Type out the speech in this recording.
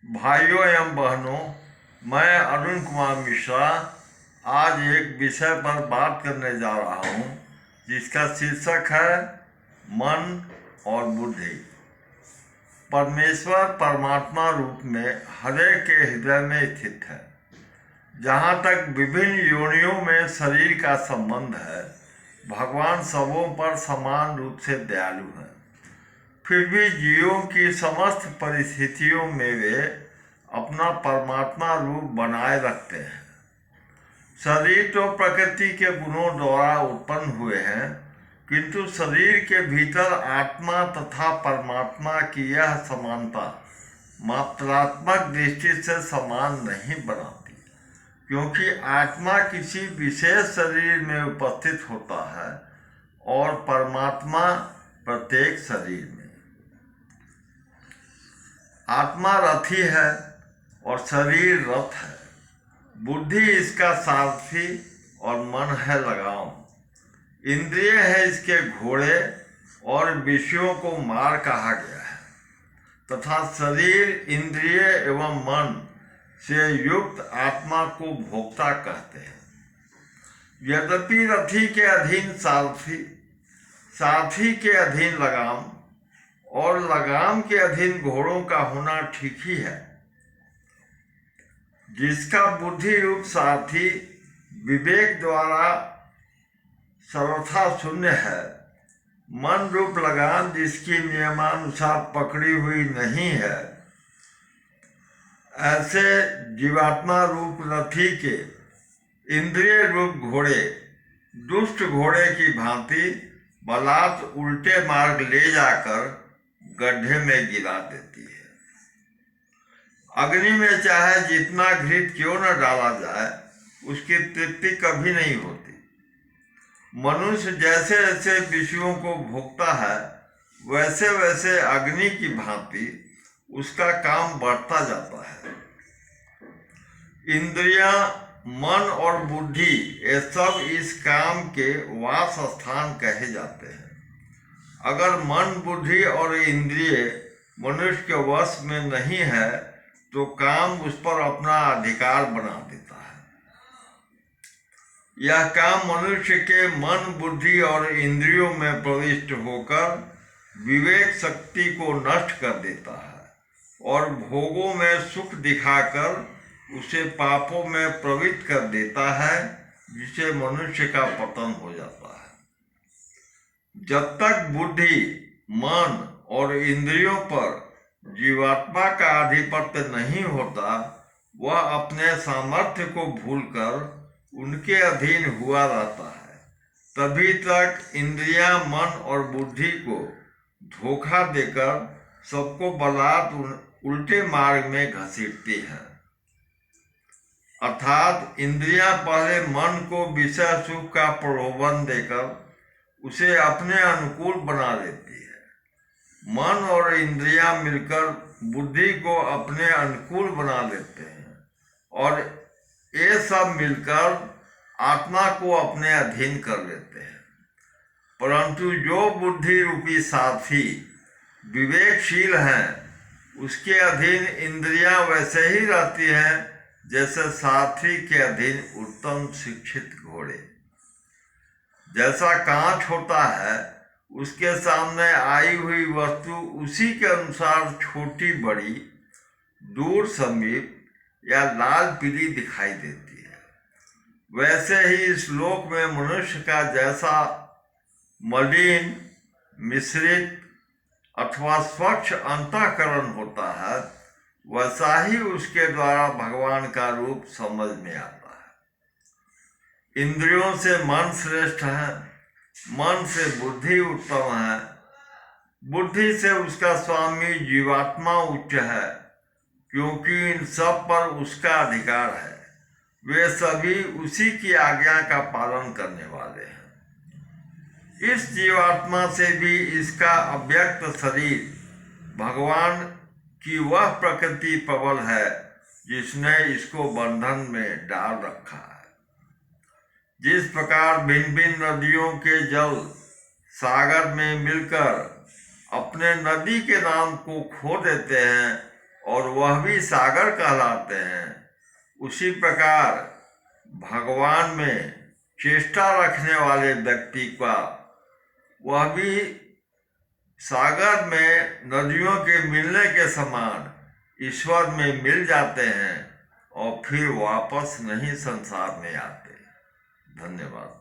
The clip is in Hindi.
भाइयों एवं बहनों, मैं अरुण कुमार मिश्रा आज एक विषय पर बात करने जा रहा हूँ जिसका शीर्षक है मन और बुद्धि। परमेश्वर परमात्मा रूप में हरेक के हृदय में स्थित है। जहाँ तक विभिन्न योनियों में शरीर का संबंध है, भगवान सबों पर समान रूप से दयालु हैं। फिर भी जीवों की समस्त परिस्थितियों में वे अपना परमात्मा रूप बनाए रखते हैं। शरीर तो प्रकृति के गुणों द्वारा उत्पन्न हुए हैं, किंतु शरीर के भीतर आत्मा तथा परमात्मा की यह समानता मात्रात्मक दृष्टि से समान नहीं बनाती, क्योंकि आत्मा किसी विशेष शरीर में उपस्थित होता है और परमात्मा प्रत्येक शरीर में। आत्मा रथी है और शरीर रथ है। बुद्धि इसका सारथी और मन है लगाम। इंद्रिय है इसके घोड़े और विषयों को मार कहा गया है, तथा शरीर, इंद्रिय एवं मन से युक्त आत्मा को भोक्ता कहते हैं। यद्यपि रथी के अधीन सारथी, सारथी के अधीन लगाम और लगाम के अधीन घोड़ों का होना ठीक ही है। जिसका बुद्धि रूप सारथी विवेक द्वारा सर्वथा शून्य है, मन रूप लगाम जिसकी नियमानुसार पकड़ी हुई नहीं है, ऐसे जीवात्मा रूप रथी के इंद्रिय रूप घोड़े दुष्ट घोड़े की भांति बलात् उल्टे मार्ग ले जाकर गड्ढे में गिरा देती है। अग्नि में चाहे जितना घृत क्यों न डाला जाए, उसकी तृप्ति कभी नहीं होती। मनुष्य जैसे जैसे विषयों को भोगता है, वैसे वैसे अग्नि की भांति उसका काम बढ़ता जाता है। इंद्रियां, मन और बुद्धि ये सब इस काम के वास स्थान कहे जाते हैं। अगर मन, बुद्धि और इंद्रिय मनुष्य के वश में नहीं है तो काम उस पर अपना अधिकार बना देता है। यह काम मनुष्य के मन, बुद्धि और इंद्रियों में प्रविष्ट होकर विवेक शक्ति को नष्ट कर देता है और भोगों में सुख दिखाकर उसे पापों में प्रवृत्त कर देता है, जिससे मनुष्य का पतन हो जाता है। जब तक बुद्धि, मन और इंद्रियों पर जीवात्मा का आधिपत्य नहीं होता, वह अपने सामर्थ्य को भूलकर उनके अधीन हुआ रहता है। तभी तक इंद्रियां, मन और बुद्धि को धोखा देकर सबको बलात् उल्टे मार्ग में घसीटती है। अर्थात इंद्रियां पहले मन को विषय सुख का प्रलोभन देकर उसे अपने अनुकूल बना लेती है। मन और इंद्रियां मिलकर बुद्धि को अपने अनुकूल बना लेते हैं और ये सब मिलकर आत्मा को अपने अधीन कर लेते हैं। परंतु जो बुद्धि रूपी साथी विवेकशील हैं, उसके अधीन इंद्रियां वैसे ही रहती हैं जैसे साथी के अधीन उत्तम शिक्षित घोड़े। जैसा कांच होता है, उसके सामने आई हुई वस्तु उसी के अनुसार छोटी बड़ी, दूर समीप या लाल पीली दिखाई देती है। वैसे ही इस लोक में मनुष्य का जैसा मलिन, मिश्रित अथवा स्वच्छ अंतःकरण होता है, वैसा ही उसके द्वारा भगवान का रूप समझ में आता है। इंद्रियों से मन श्रेष्ठ है, मन से बुद्धि उत्तम है, बुद्धि से उसका स्वामी जीवात्मा उच्च है, क्योंकि इन सब पर उसका अधिकार है। वे सभी उसी की आज्ञा का पालन करने वाले हैं। इस जीवात्मा से भी इसका अव्यक्त शरीर भगवान की वह प्रकृति प्रबल है जिसने इसको बंधन में डाल रखा है। जिस प्रकार भिन्न भिन्न नदियों के जल सागर में मिलकर अपने नदी के नाम को खो देते हैं, और वह भी सागर कहलाते हैं, उसी प्रकार भगवान में चेष्टा रखने वाले व्यक्ति का वह भी सागर में नदियों के मिलने के समान ईश्वर में मिल जाते हैं और फिर वापस नहीं संसार में आते। धन्यवाद।